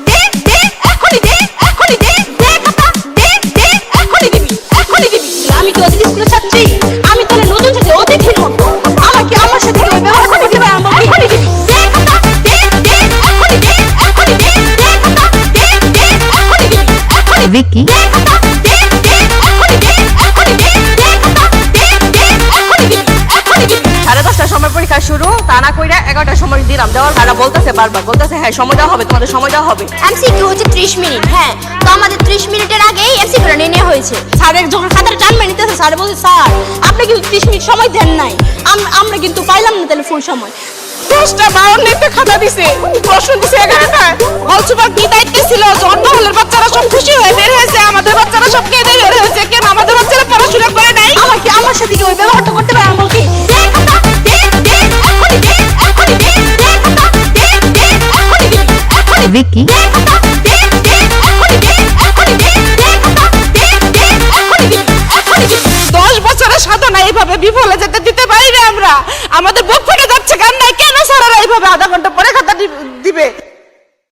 দে দে এখনি দে এখনি দে দে কথা দে দে এখনি দিবি এখনি দিবি আমি কি অতিথি স্কুলের ছাত্রী আমি তাহলে নতুন ছাত্রী অতিথির মতো আমাকে আমার সাথে কেউ ব্যবহার করতে দিবে আমাকে এখনি দিবি দে কথা দে দে এখনি দে এখনি দে দে কথা দে দে এখনি দিবি এখনি ভিকি দে কথা দে দে এখনি দে এখনি দে দে কথা দে দে এখনি দিবি এখনি দিবি 10:30টার সময় পরীক্ষা শুরু তা না কইরা 11টার সময় দিলাম দেওয়ার তারা বলতেছে বারবার বলতেছে হ্যাঁ সময় দেওয়া হবে তোমাদের সময় দেওয়া হবে এমসিকিউ হচ্ছে 30 মিনিট হ্যাঁ তো আমাদের 30 মিনিটের আগেই এমসিকিউটা নিয়ে নেওয়া হয়েছে স্যারের যখন খাতার টান মেরে নিতেছে স্যার বলছে স্যার আপনি কিন্তু 30 মিনিট সময় দেন নাই আমরা কিন্তু পাইলাম না তাহলে ফুল সময় 10টা 52টা খাতা দিছে প্রশ্ন দিছে 11টা বলছো বা কি দায়িত্ব ছিল অন্য হলের বাচ্চারা সব খুশি হয়ে বের হয়েছে আমাদের বাচ্চারা সব কেঁদে বের হয়েছে কেন আমাদের বাচ্চারা পড়াশোনা করে নাই আমাকে আমার সাথে কি ওই ব্যবহারটা করতে পারে আমি বলছি দে কথা দে দে এখনি দে এখনি দে দে কথা দে দে এখনি দিবি এখনি ভিকি দে কথা দে দে এখনি দে এখনি দে দে কথা দে দে এখনি দিবি এখনি দিবি 10 বছরের সাধনা এইভাবে বিফলে যেতে দিতে পারি না আমরা আমাদের বুক ফেটে যাচ্ছে কান্নায় কেন স্যারেরা এইভাবে আধা ঘন্টা পরে